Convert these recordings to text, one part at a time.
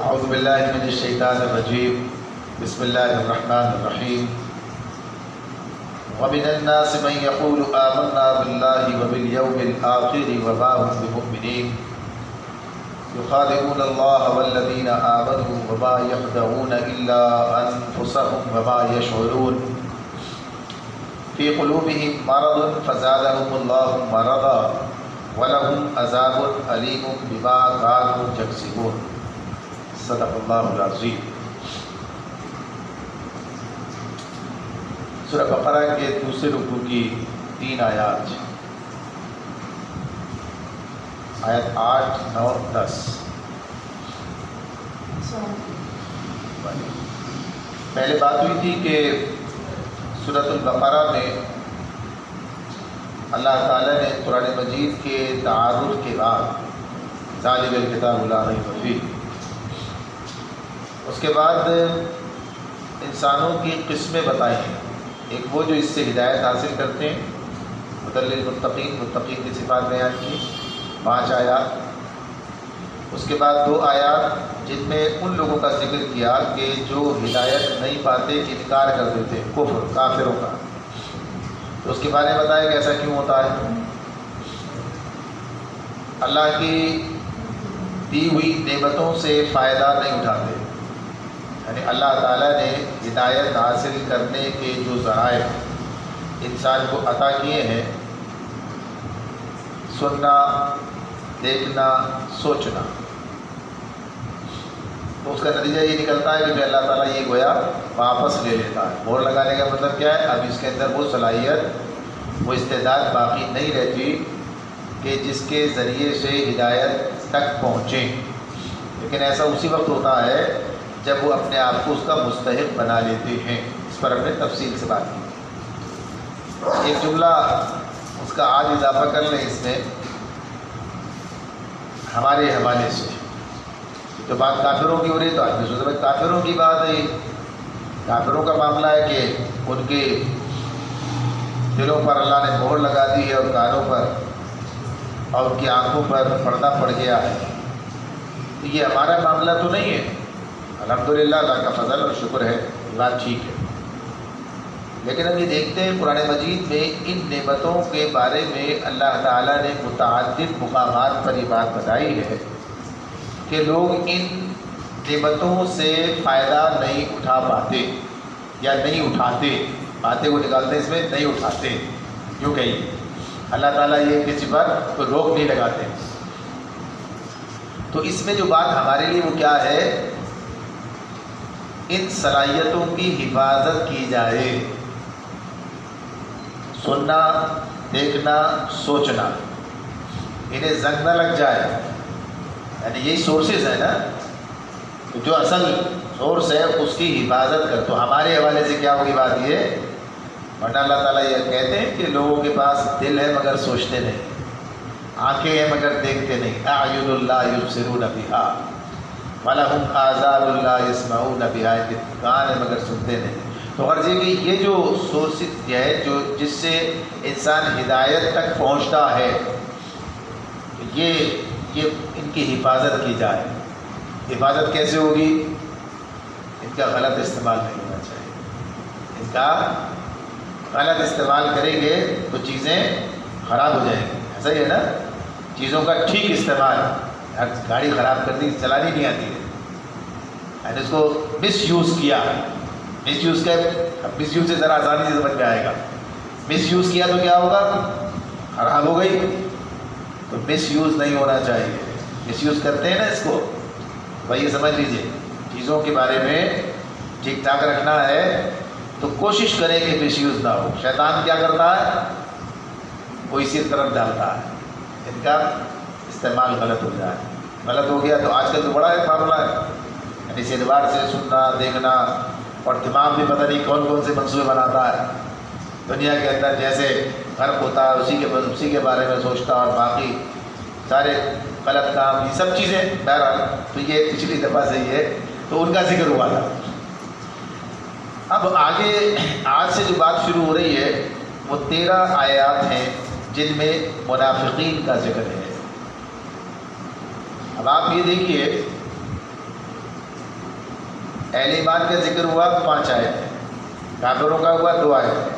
اعوذ باللہ من الشیطان الرجیم بسم اللہ الرحمن الرحیم ومن الناس من يقول آمنا باللہ وبالیوم الآخر وما هم بمؤمنین يخادعون اللہ والذین آمنوا وما يخدعون الا انفسهم وما يشعرون فی قلوبهم مرض فزادهم اللہ مرضا وَلَهُمْ عَذَابٌ عَلِيمٌ بِمَا كَانُوا يَكْسِبُونَ صدق اللہ العظیم۔ سورہ بقرہ کے دوسرے رکوع کی 3 آیات، آیت 8، 9، 10۔ پہلے بات ہوئی تھی کہ سورۃ البقرہ میں اللہ تعالیٰ نے قرآن مجید کے تعارف کے بعد ذالک الکتاب لا ریب فیہ، اس کے بعد انسانوں کی قسمیں بتائی ہیں۔ ایک وہ جو اس سے ہدایت حاصل کرتے ہیں، ہدی للمتقین، متقین کی صفات بیان کی 5 آیات۔ اس کے بعد 2 آیات جن میں ان لوگوں کا ذکر کیا کہ جو ہدایت نہیں پاتے، انکار کر دیتے، کفر، کافروں کا، تو اس کے بارے میں بتایا کہ ایسا کیوں ہوتا ہے۔ اللہ کی دی ہوئی نعمتوں سے فائدہ نہیں اٹھاتے، یعنی اللہ تعالیٰ نے ہدایت حاصل کرنے کے جو ذرائع انسان کو عطا کیے ہیں، سننا، دیکھنا، سوچنا، تو اس کا نتیجہ یہ نکلتا ہے کہ اللہ تعالیٰ یہ گویا واپس لے لیتا ہے۔ مہر لگانے کا مطلب کیا ہے؟ اب اس کے اندر وہ صلاحیت، وہ استعداد باقی نہیں رہتی کہ جس کے ذریعے سے ہدایت تک پہنچیں، لیکن ایسا اسی وقت ہوتا ہے جب وہ اپنے آپ کو اس کا مستحق بنا لیتے ہیں۔ اس پر ہم نے تفصیل سے بات کی۔ ایک جملہ اس کا آج اضافہ کر لیں اس میں ہمارے حوالے سے، جو بات کافروں کی ہو رہی ہے تو آدمی سوچتا ہے کافروں کی بات ہے، کافروں کا معاملہ ہے کہ ان کے دلوں پر اللہ نے مہر لگا دی ہے اور کانوں پر اور ان کی آنکھوں پر پردہ پڑ گیا ہے، تو یہ ہمارا معاملہ تو نہیں ہے۔ الحمدللہ اللہ کا فضل اور شکر ہے، بات ٹھیک ہے، لیکن ہم یہ دیکھتے ہیں قرآن مجید میں ان نعمتوں کے بارے میں اللہ تعالیٰ نے متعدد مقامات پر یہ بات بتائی ہے کہ لوگ ان نعمتوں سے فائدہ نہیں اٹھا پاتے یا نہیں اٹھاتے، باتیں وہ نکالتے ہیں اس میں، نہیں اٹھاتے، یوں کہیں اللہ تعالیٰ یہ کسی پر تو روک نہیں لگاتے۔ تو اس میں جو بات ہمارے لیے وہ کیا ہے؟ ان صلاحیتوں کی حفاظت کی جائے، سننا، دیکھنا، سوچنا، انہیں زنگ نہ لگ جائے، یعنی یہی سورسز ہے نا، جو اصل سورس ہے اس کی حفاظت کر۔ تو ہمارے حوالے سے کیا ہوگی بات یہ، ورنہ اللہ تعالیٰ یہ کہتے ہیں کہ لوگوں کے پاس دل ہے مگر سوچتے نہیں، آنکھیں ہیں مگر دیکھتے نہیں، اعین اللہ یبصرون بہا وَلَهُمْ آذان اللہ یسمعون بہا، کان ہے مگر سنتے نہیں۔ تو غرض یہ کہ یہ جو سورس ہے جو جس سے انسان ہدایت تک پہنچتا ہے، یہ ان کی حفاظت کی جائے۔ حفاظت کیسے ہوگی؟ ان کا غلط استعمال نہیں ہونا چاہیے، ان کا غلط استعمال کریں گے تو چیزیں خراب ہو جائیں گی، ایسا ہی ہے نا، چیزوں کا ٹھیک استعمال، گاڑی خراب کر دی، چلانی نہیں آتی ہے، یعنی اس کو مس یوز کیا، مس یوز کا مس یوز سے ذرا آسانی سے سمجھ میں آئے گا، مس یوز کیا تو کیا ہوگا؟ خراب ہو گئی۔ تو مس یوز نہیں ہونا چاہیے، مس یوز کرتے ہیں نا اس کو، بھائی یہ سمجھ لیجئے چیزوں کے بارے میں ٹھیک ٹھاک رکھنا ہے تو کوشش کریں کہ مس یوز نہ ہو۔ شیطان کیا کرتا ہے؟ وہ اسی طرف ڈالتا ہے، ان کا استعمال غلط ہو جائے، غلط ہو گیا تو آج کل تو بڑا ایک معاملہ ہے، یعنی اس اعتبار سے سننا، دیکھنا، اور دماغ بھی پتہ نہیں کون کون سے منصوبے بناتا ہے دنیا کے اندر، جیسے غرق ہوتا ہے اسی کے بارے میں سوچتا، اور باقی سارے غلط کام، یہ سب چیزیں بہرحال۔ تو یہ پچھلی دفعہ سے ہی ہے، تو ان کا ذکر ہوا تھا۔ اب آگے آج سے جو بات شروع ہو رہی ہے وہ 13 آیات ہیں جن میں منافقین کا ذکر ہے۔ اب آپ یہ دیکھیے اہل ایمان کا ذکر ہوا 5 آیتیں، کافروں کا ہوا 2 آیتیں،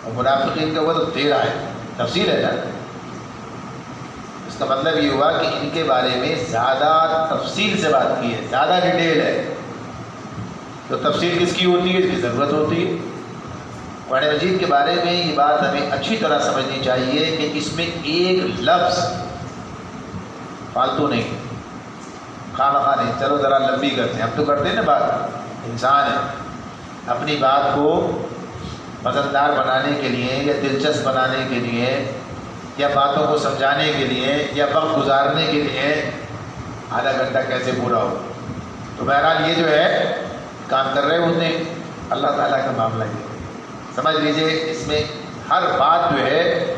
اور منافقین کا ہوا تو 13 آیتیں. تفصیل ہے نا. اس کا مطلب یہ ہوا کہ ان کے بارے میں زیادہ تفصیل سے بات کی ہے، زیادہ ڈیٹیل ہے. تو تفصیل کس کی ہوتی ہے؟ اس کی ضرورت ہوتی ہے. قرآن مجید کے بارے میں یہ بات ہمیں اچھی طرح سمجھنی چاہیے کہ اس میں ایک لفظ فالتو نہیں، خواہ نہیں. چلو ذرا لمبی کرتے ہیں، ہم تو کرتے ہیں نا بات، انسان ہے، اپنی بات کو مزیدار بنانے کے لیے یا دلچسپ بنانے کے لیے یا باتوں کو سمجھانے کے لیے یا وقت گزارنے کے لیے آدھا گھنٹہ کیسے پورا ہو. تو بہرحال یہ جو ہے کام کر رہے ہوتے ہیں. اللہ تعالیٰ کا معاملہ یہ سمجھ لیجئے، اس میں ہر بات جو ہے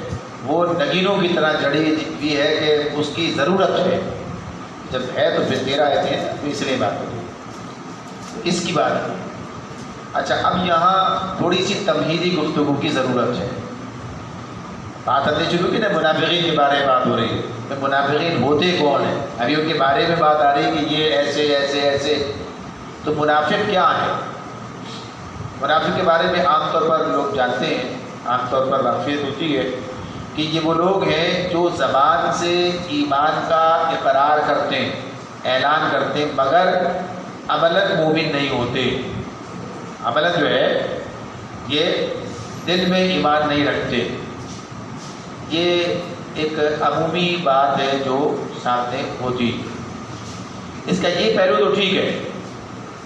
وہ نگینوں کی طرح جڑی ہوئی ہے کہ اس کی ضرورت ہے. جب ہے تو پھر 13 آئے تھے تو اس لیے بات ہوئی، اس کی بات ہے. اچھا، اب یہاں تھوڑی سی تمہیدی گفتگو کی ضرورت ہے. بات ہم نے شروع کی نا، منافقین کے بارے میں بات ہو رہی ہے کہ منافقین ہوتے کون ہیں. ابھی ان کے بارے میں بات آ رہی ہے کہ یہ ایسے ایسے ایسے. تو منافق کیا ہے؟ منافق کے بارے میں عام طور پر لوگ جانتے ہیں، عام طور پر واقفیت ہوتی ہے کہ یہ وہ لوگ ہیں جو زبان سے ایمان کا اقرار کرتے ہیں، اعلان کرتے ہیں، مگر عملاً مومن نہیں ہوتے. عملاً جو ہے یہ دل میں ایمان نہیں رکھتے. یہ ایک عمومی بات ہے جو سامنے ہوتی. اس کا یہ پہلو تو ٹھیک ہے،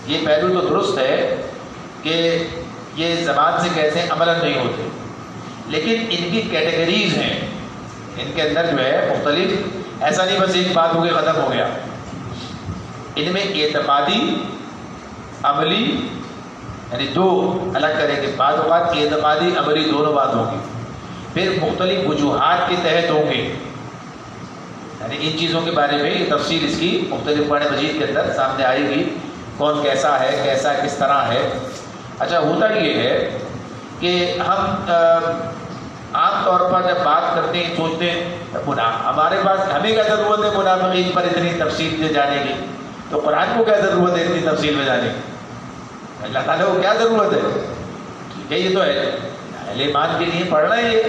یہ پہلو تو درست ہے کہ یہ زبان سے کہتے ہیں، عملاً نہیں ہوتے. لیکن ان کی کیٹیگریز ہیں، ان کے اندر جو ہے مختلف. ایسا نہیں بس ایک بات ہو کے ختم ہو گیا. ان میں اعتقادی، عملی، یعنی 2 الگ کریں گے. بعض اوقات اعتقادی عملی دونوں بات ہوگی. پھر مختلف وجوہات کے تحت ہوں گے، یعنی ان چیزوں کے بارے میں یہ تفصیل اس کی مختلف قرآن مجید کے اندر سامنے آئے گی. کون کیسا ہے، کیسا کس طرح ہے. اچھا، ہوتا یہ ہے کہ ہم عام طور پر جب بات کرتے ہیں سوچتے ہیں ہمارے پاس ہمیں کیا ضرورت ہے منافقین پر اتنی تفصیل سے جانے کی؟ تو قرآن کو کیا ضرورت ہے اتنی تفصیل میں جانے کی؟ اللہ تعالیٰ کو کیا ضرورت ہے؟ ٹھیک ہے، یہ تو ہے اہل ایمان کے لیے پڑھنا ہے یہ.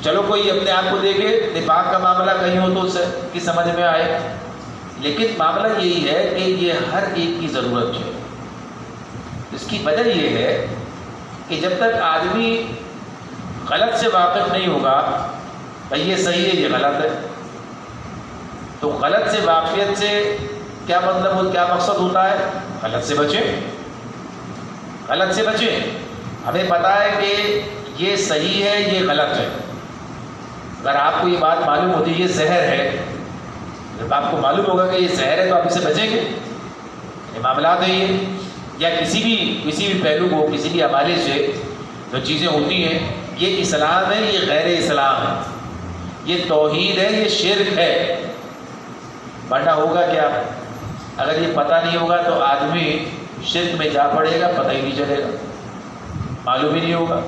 چلو کوئی اپنے آپ کو دیکھے، نفاق کا معاملہ کہیں ہو تو اس کی سمجھ میں آئے. لیکن معاملہ یہی ہے کہ یہ ہر ایک کی ضرورت ہے. اس کی وجہ یہ ہے کہ جب تک آدمی غلط سے واقف نہیں ہوگا، بھائی یہ صحیح ہے، یہ غلط ہے، تو غلط سے واقفیت سے کیا مطلب، کیا مقصد ہوتا ہے؟ غلط سے بچیں، غلط سے بچیں. ہمیں پتہ ہے کہ یہ صحیح ہے، یہ غلط ہے. اگر آپ کو یہ بات معلوم ہوتی ہے یہ زہر ہے، جب آپ کو معلوم ہوگا کہ یہ زہر ہے تو آپ اسے بچیں گے. یہ معاملات ہیں یہ، یا کسی بھی پہلو کو، کسی بھی حوالے سے جو چیزیں ہوتی ہیں، یہ اسلام ہے، یہ غیر اسلام ہے، یہ توحید ہے، یہ شرک ہے. ورنہ ہوگا کیا؟ اگر یہ پتہ نہیں ہوگا تو آدمی شرک میں جا پڑے گا، پتہ ہی نہیں چلے گا، معلوم ہی نہیں ہوگا.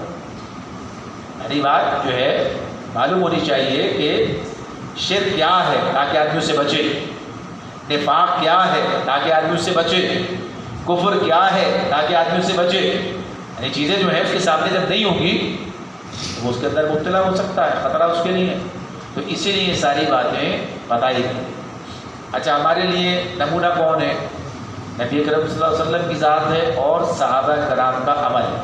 یعنی بات جو ہے معلوم ہونی چاہیے کہ شرک کیا ہے تاکہ آدمی اس سے بچے، نفاق کیا ہے تاکہ آدمی اس سے بچے، کفر کیا ہے تاکہ آدمی اس سے بچے. یعنی چیزیں جو ہیں اس کے سامنے جب نہیں ہوں گی تو وہ اس کے اندر مبتلا ہو سکتا ہے، خطرہ اس کے لیے. تو اسی لیے یہ ساری باتیں بتائی گئی. اچھا، ہمارے لیے نمونہ کون ہے؟ نبی اکرم صلی اللہ علیہ وسلم کی ذات ہے اور صحابہ کرام کا عمل ہے،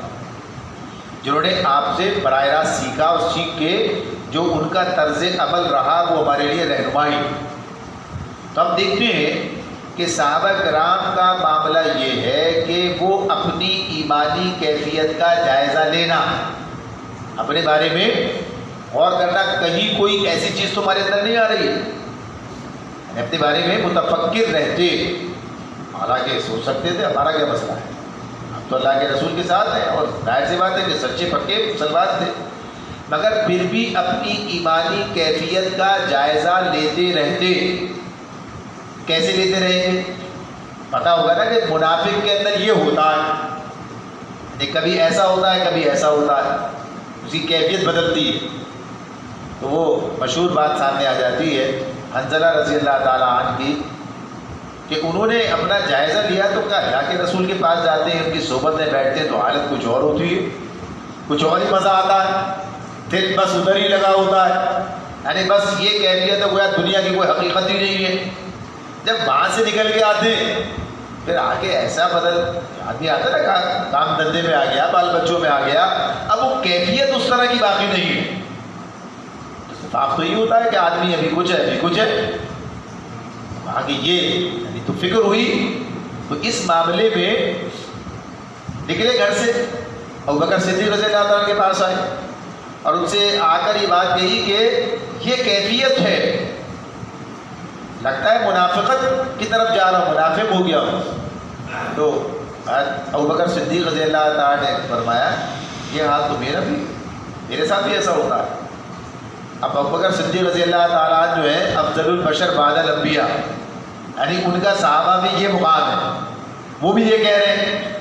جنہوں نے آپ سے براہ راست سیکھا اور سیکھ کے جو ان کا طرز عمل رہا وہ ہمارے لیے رہنمائی. تو ہم دیکھتے ہیں کہ صحابہ کرام کا معاملہ یہ ہے کہ وہ اپنی ایمانی کیفیت کا جائزہ لینا، اپنے بارے میں غور کرنا، کہیں کوئی ایسی چیز تمہارے اندر نہیں آ رہی ہے، اپنے بارے میں متفکر رہتے. حالانکہ سوچ سکتے تھے ہمارا کیا مسئلہ ہے، ہم تو اللہ کے رسول کے ساتھ ہیں اور ظاہر سی بات ہے کہ سچے پکے مسلمان تھے، مگر پھر بھی اپنی ایمانی کیفیت کا جائزہ لیتے رہتے. کیسے لیتے رہیں گے؟ پتہ ہوگا نا کہ منافق کے اندر یہ ہوتا ہے، کبھی ایسا ہوتا ہے، کبھی ایسا ہوتا ہے، اس کی کیفیت بدلتی ہے. تو وہ مشہور بات سامنے آ جاتی ہے حنظلہ رضی اللہ تعالیٰ عنہ کی کہ انہوں نے اپنا جائزہ لیا تو کہا جا کے رسول کے پاس جاتے ہیں، ان کی صحبت میں بیٹھتے ہیں تو حالت کچھ اور ہوتی ہے، کچھ اور ہی مزہ آتا ہے، دل بس ادھر ہی لگا ہوتا ہے، یعنی بس یہ کیفیت ہے گویا دنیا کی کوئی حقیقت ہی نہیں ہے۔ جب وہاں سے نکل کے آتے ہیں پھر آگے ایسا بدل آدمی آتا ہے نا، کام دھندے میں آ گیا، بال بچوں میں آ گیا، اب وہ کیفیت اس طرح کی باقی نہیں ہے۔ صاف تو یہ ہوتا ہے کہ آدمی ابھی کچھ ہے ابھی کچھ ہے، آگے یہ یعنی تو فکر ہوئی تو اس معاملے میں نکلے گھر سے، ابوبکر صدیق رضی اللہ عنہ کے پاس آئے اور ان سے آ کر یہ بات کہی کہ یہ کیفیت ہے، لگتا ہے منافقت کی طرف جا رہا ہوں، منافق ہو گیا ہوں۔ تو ابوبکر صدیق رضی اللہ تعالیٰ نے فرمایا یہ حال تو میرا بھی، میرے ساتھ بھی ایسا ہوتا ہے۔ اب ابوبکر صدیق رضی اللہ تعالیٰ جو ہے افضل البشر بعد الانبیاء، یعنی ان کا صحابہ بھی یہ مقام ہے، وہ بھی یہ کہہ رہے ہیں۔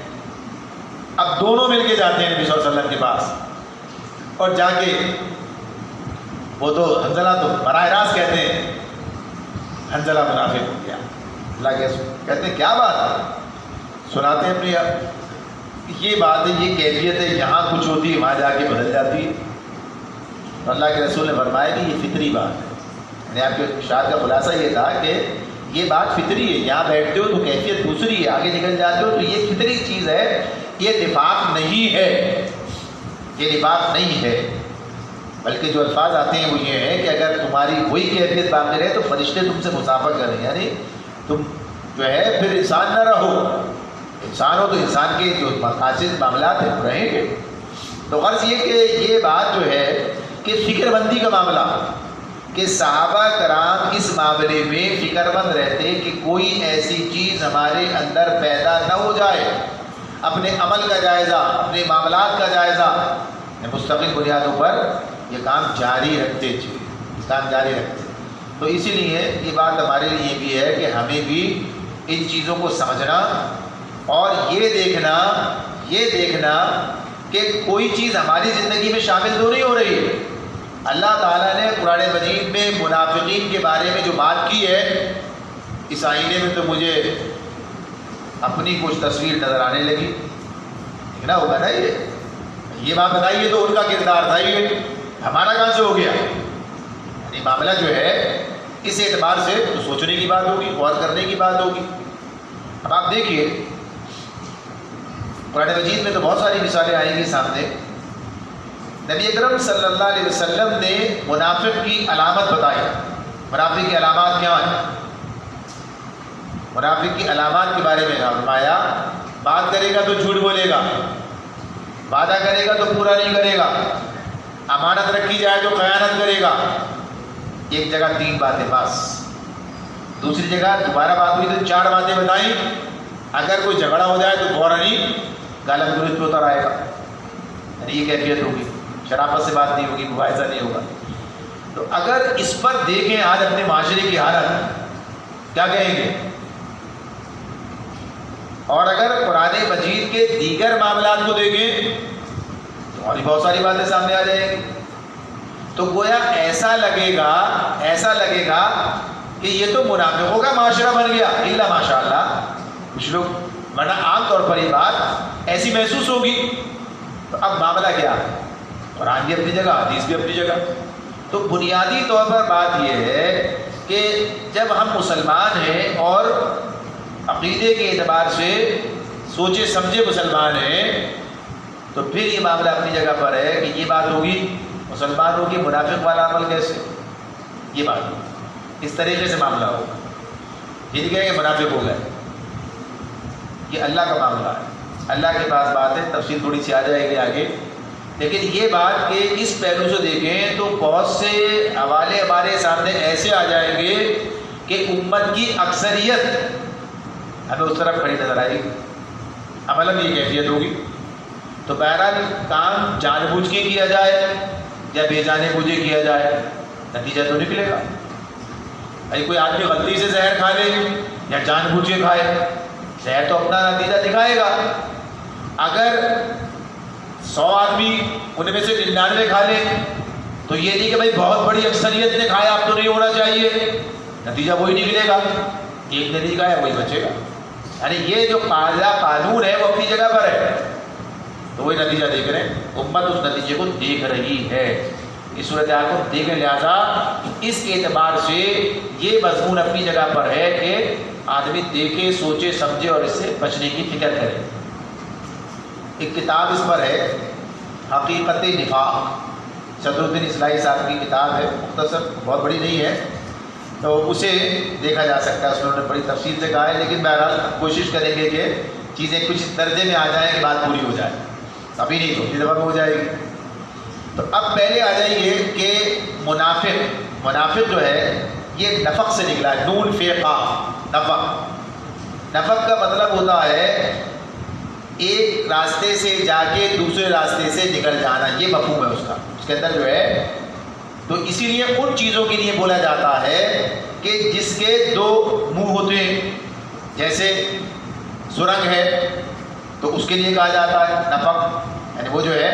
اب دونوں مل کے جاتے ہیں نبی صلی اللہ علیہ وسلم کے پاس اور جا کے وہ تو حنظلہ تو براہ راست کہتے ہیں حنظلہ منافق ہو گیا، اللہ کے کہتے ہیں کیا بات ہے، سناتے ہیں اپنی یہ بات ہے، یہ کیفیت ہے، یہاں کچھ ہوتی ہے وہاں جا کے بدل جاتی ہے۔ تو اللہ کے رسول نے فرمایا کہ یہ فطری بات ہے، یعنی آپ کے ارشاد کا خلاصہ یہ تھا کہ یہ بات فطری ہے، یہاں بیٹھتے ہو تو کیفیت دوسری ہے، آگے نکل جاتے ہو تو یہ فطری چیز ہے، یہ نفاق نہیں ہے، یہ نفاق نہیں ہے، بلکہ جو الفاظ آتے ہیں وہ یہ ہے کہ اگر تمہاری وہی کیفیت باقی رہے تو فرشتے تم سے مسافہ کریں، یعنی تم جو ہے پھر انسان نہ رہو، انسان ہو تو انسان کے جو مقاصد معاملات ہیں وہ رہیں گے۔ تو غرض یہ کہ یہ بات جو ہے کہ فکر مندی کا معاملہ، کہ صحابہ کرام اس معاملے میں فکر مند رہتے کہ کوئی ایسی چیز ہمارے اندر پیدا نہ ہو جائے، اپنے عمل کا جائزہ، اپنے معاملات کا جائزہ، مستقل بنیادوں پر یہ کام جاری رکھتے تھے، کام جاری رکھتے۔ تو اسی لیے یہ بات ہمارے لیے بھی ہے کہ ہمیں بھی ان چیزوں کو سمجھنا اور یہ دیکھنا کہ کوئی چیز ہماری زندگی میں شامل تو نہیں ہو رہی ہے۔ اللہ تعالیٰ نے قرآن مجید میں منافقین کے بارے میں جو بات کی ہے، اس آئینے میں تو مجھے اپنی کچھ تصویر نظر آنے لگی، دیکھنا ہوگا نا، یہ بات بتائیے تو ان کا کردار تھا، یہ ہمارا کہاں سے ہو گیا؟ یعنی معاملہ جو ہے اس اعتبار سے تو سوچنے کی بات ہوگی، غور کرنے کی بات ہوگی۔ اب آپ دیکھیے قرآن مجید میں تو بہت ساری مثالیں آئیں گی سامنے۔ نبی اکرم صلی اللہ علیہ وسلم نے منافق کی علامت بتائی، منافق کی علامات کیا ہیں؟ منافق کی علامات کے بارے میں فرمایا بات کرے گا تو جھوٹ بولے گا، وعدہ کرے گا تو پورا نہیں کرے گا، امانت رکھی جائے تو خیانت کرے گا، ایک جگہ 3 باتیں بس، دوسری جگہ دوبارہ بات ہوئی تو 4 باتیں بتائیں، اگر کوئی جھگڑا ہو جائے تو فوراً ہی گالا گلوچ پہ اتر آئے گا، یعنی یہ کیفیت ہوگی، شرافت سے بات نہیں ہوگی، مباحثہ نہیں ہوگا۔ تو اگر اس پر دیکھیں آج اپنے معاشرے کی حالت، کیا کہیں گے؟ اور اگر قرآن مجید کے دیگر معاملات کو دیکھیں تو اور بھی بہت ساری باتیں سامنے آ جائیں گی۔ تو گویا ایسا لگے گا کہ یہ تو منافقوں کا معاشرہ بن گیا، الا ماشاء اللہ کچھ لوگ، ورنہ عام طور پر یہ بات ایسی محسوس ہوگی۔ تو اب معاملہ کیا ہے؟ قرآن بھی اپنی جگہ، حدیث بھی اپنی جگہ۔ تو بنیادی طور پر بات یہ ہے کہ جب ہم مسلمان ہیں اور عقیدے کے اعتبار سے سوچے سمجھے مسلمان ہیں، تو پھر یہ معاملہ اپنی جگہ پر ہے کہ یہ بات ہوگی مسلمانوں کی منافق والا عمل کیسے، یہ بات اس طریقے سے معاملہ ہوگا، یہ نہیں کہیں کہ منافق ہو گئے، یہ اللہ کا معاملہ ہے، اللہ کے پاس بات ہے، تفصیل تھوڑی سی آ جائے گی آگے۔ لیکن یہ بات کہ اس پہلو سے دیکھیں تو بہت سے حوالے ہمارے سامنے ایسے آ جائیں گے کہ امت کی اکثریت ہمیں اس طرف کھڑی نظر آئے گی، عملاً یہ کیفیت ہوگی۔ تو بہرحال کام جان بوجھ کے کیا جائے یا بے جانے بوجھے کیا جائے، نتیجہ تو نکلے گا۔ ابھی کوئی آدمی غلطی سے زہر کھا لے یا جان بوجھ کے کھائے، زہر تو اپنا نتیجہ دکھائے گا۔ اگر 100 آدمی ان میں سے 99 کھا لے تو یہ نہیں کہ بھائی بہت بڑی اکثریت نے کھایا اب تو نہیں ہونا چاہیے، نتیجہ وہی نکلے گا۔ ایک نے نہیں کہا ہے وہی بچے گا. یعنی یہ جو قاعدہ قانون ہے وہ اپنی جگہ پر ہے, تو وہی نتیجہ دیکھ رہے ہیں, امت اس نتیجے کو دیکھ رہی ہے, اس صورتحال کو دیکھ. لہٰذا اس اعتبار سے یہ مضمون اپنی جگہ پر ہے کہ آدمی دیکھے, سوچے, سمجھے اور اس سے بچنے کی فکر کرے. ایک کتاب اس پر ہے, حقیقت نفاق, صدر الدین اصلاحی صاحب کی کتاب ہے, مختصر, بہت بڑی نہیں ہے, تو اسے دیکھا جا سکتا ہے. اس میں انہوں نے بڑی تفصیل سے کہا ہے, لیکن بہرحال کوشش کریں گے کہ چیزیں کچھ درجے میں آ جائیں کہ بات پوری ہو جائے. ابھی نہیں تو اگلی دفعہ میں ہو جائے گی. تو اب پہلے آ جائیے کہ منافق جو ہے یہ نفق سے نکلا ہے, نون فیقا, نفق. نفق کا مطلب ہوتا ہے ایک راستے سے جا کے دوسرے راستے سے نکل جانا, یہ مفہوم ہے اس کا. اس کے اندر جو ہے, تو اسی لیے ان چیزوں کے لیے بولا جاتا ہے کہ جس کے دو منہ ہوتے ہیں, جیسے سرنگ ہے تو اس کے لیے کہا جاتا ہے نفق, یعنی وہ جو ہے,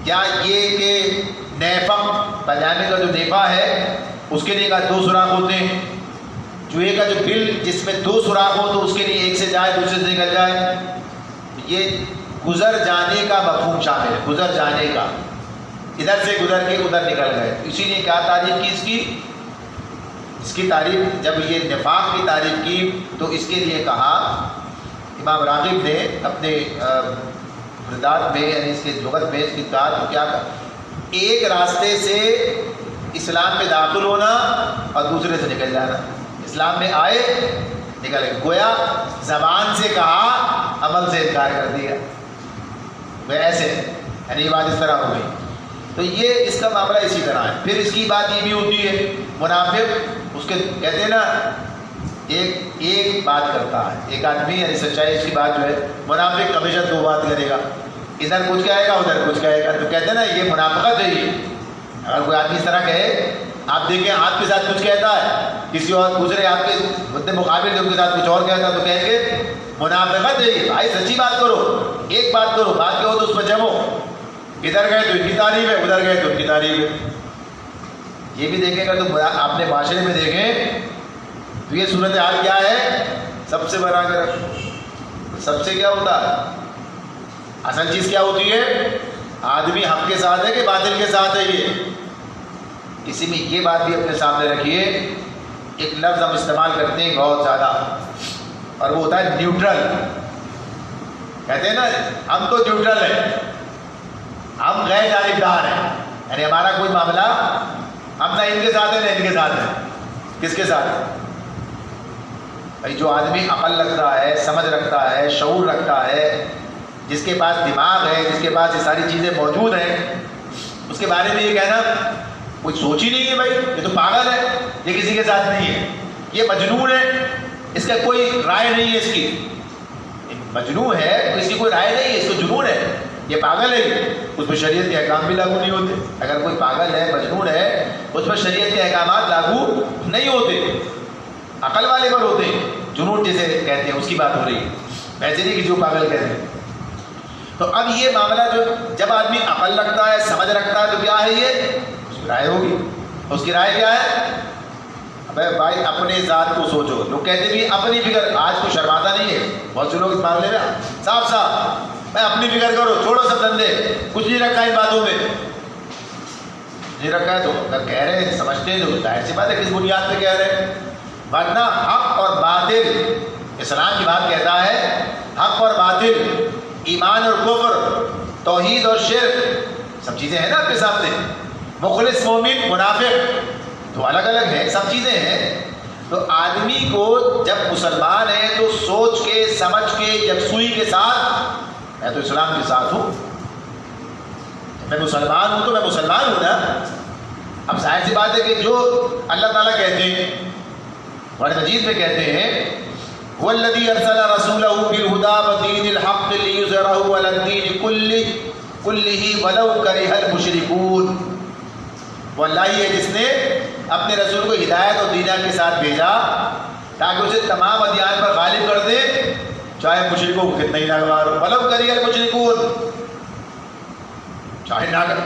یا یہ کہ نیفق, پاجامے کا جو نیفا ہے اس کے لیے کہا دو سوراخ ہوتے ہیں. چوہے کا جو بل جس میں دو سوراخ ہو تو اس کے لیے ایک سے جائے دوسرے سے نکل جائے, یہ گزر جانے کا مفہوم شامل ہے, گزر جانے کا, ادھر سے گزر کے ادھر نکل گئے. اسی لیے کیا تعریف کی اس کی تعریف, جب یہ نفاق کی تعریف کی تو اس کے لیے کہا امام راغب نے اپنے مفردات میں, یعنی اس کے لغت میں اس کی کہا تو کیا کہا, ایک راستے سے اسلام میں داخل ہونا اور دوسرے سے نکل جانا. اسلام میں آئے نکل گئے, گویا زبان سے کہا عمل سے انکار کر دیا, وہ ایسے, یعنی یہ بات اس طرح ہو گئی. تو یہ اس کا معاملہ اسی طرح ہے. پھر اس کی بات یہ بھی ہوتی ہے, منافق اس کے کہتے ہیں نا, ایک بات کرتا ہے ایک آدمی, یعنی سچائی اس کی بات جو ہے, منافق ہمیشہ دو بات کرے گا, ادھر کچھ کہے گا ادھر کچھ کہے گا. تو کہتے ہیں نا یہ منافقت ہے. یہ اگر کوئی آدمی اس طرح کہے, آپ دیکھیں آپ کے ساتھ کچھ کہتا ہے, کسی اور دوسرے آپ کے مدد مقابل جو کے ساتھ کچھ اور کہتا ہے, تو کہیں گے منافقت ہے یہ. بھائی سچی بات کرو, ایک بات کرو, بات کہو تو اس پر جمو, ادھر گئے تو ان کی تعریف ہے, ادھر گئے تو ان کی تعریف ہے. یہ بھی دیکھیں گا تو آپ نے معاشرے میں دیکھیں تو یہ صورتحال کیا ہے, سب سے بڑا کر سب سے کیا ہوتا ہے, اصل چیز کیا ہوتی ہے, آدمی حق کے ساتھ ہے کہ باطل کے ساتھ ہے. یہ اسی میں یہ بات بھی اپنے سامنے رکھیے, ایک لفظ ہم استعمال کرتے ہیں بہت زیادہ, اور وہ ہوتا ہے نیوٹرل. کہتے ہیں نا ہم تو نیوٹرل ہیں, ہم غیر جانبدار ہیں, یعنی ہمارا کوئی معاملہ, ہم نہ ان کے ساتھ ہیں نہ ان کے ساتھ ہیں. کس کے ساتھ ہے بھائی؟ جو آدمی عقل رکھتا ہے, سمجھ رکھتا ہے, شعور رکھتا ہے, جس کے پاس دماغ ہے, جس کے پاس یہ ساری چیزیں موجود ہیں, اس کے بارے میں یہ کہنا کوئی سوچ ہی نہیں ہے بھائی یہ تو پاگل ہے, یہ کسی کے ساتھ نہیں ہے, یہ مجنون ہے, اس کا کوئی رائے نہیں ہے. اس کی مجنون ہے, اس کی کوئی رائے نہیں ہے, اس کو جنون ہے, یہ پاگل ہے, اس پر شریعت کے احکام بھی لاگو نہیں ہوتے. اگر کوئی پاگل ہے, مجنون ہے, اس پر شریعت کے احکامات لاگو نہیں ہوتے, عقل والے پر ہوتے ہیں. جنون جسے کہتے ہیں اس کی بات ہو رہی ہے, ویسے نہیں کہ جو پاگل کہتے ہیں. تو اب یہ معاملہ جو جب آدمی عقل رکھتا ہے, سمجھ رکھتا ہے, تو کیا ہے, یہ اس کی رائے ہوگی. اس کی رائے کیا ہے, ابے بھائی اپنے ذات کو سوچو. لوگ کہتے بھی اپنی فکر, آج کو شرماتا نہیں ہے بہت سے لوگ اس معاملے میں, صاف صاف میں اپنی فکر کرو, چھوڑو سب دھندے, کچھ نہیں رکھا ان باتوں میں, نہیں رکھا ہے. تو اگر کہہ رہے ہیں, سمجھتے ہیں, تو ظاہر سی بات ہے کس بنیاد پہ کہہ رہے ہیں. ورنہ حق اور باطل, اسلام کی بات کہتا ہے حق اور باطل, ایمان اور کفر, توحید اور شرک, سب چیزیں ہیں نا آپ کے سامنے. مخلص, مومن, منافق, تو الگ الگ ہیں, سب چیزیں ہیں. تو آدمی کو جب مسلمان ہے تو سوچ کے, سمجھ کے, یکسوئی کے ساتھ, میں تو اسلام کے ساتھ ہوں, میں مسلمان ہوں تو میں مسلمان ہوں نا. اب ظاہر سی بات ہے کہ جو اللہ تعالیٰ کہتے ہیں, قرآن مجید میں کہتے ہیں وَالَّذِي أَرْسَلَ رَسُولَهُ بِالْهُدَىٰ وَدِينِ الْحَقِّ لِيُظْهِرَهُ عَلَى الدِّينِ كُلِّهِ وَلَوْ كَرِهَ الْمُشْرِكُونَ. وہ اللہ ہی ہے جس نے اپنے رسول کو ہدایت اور دین کے ساتھ بھیجا تاکہ اسے تمام ادیان پر غالب کر دے, چاہے مشرکوں کو کتنا ہی ناگوار ہو. وَلَوْ كَرِهَ الْمُشْرِكُونَ, چاہے نہ کر.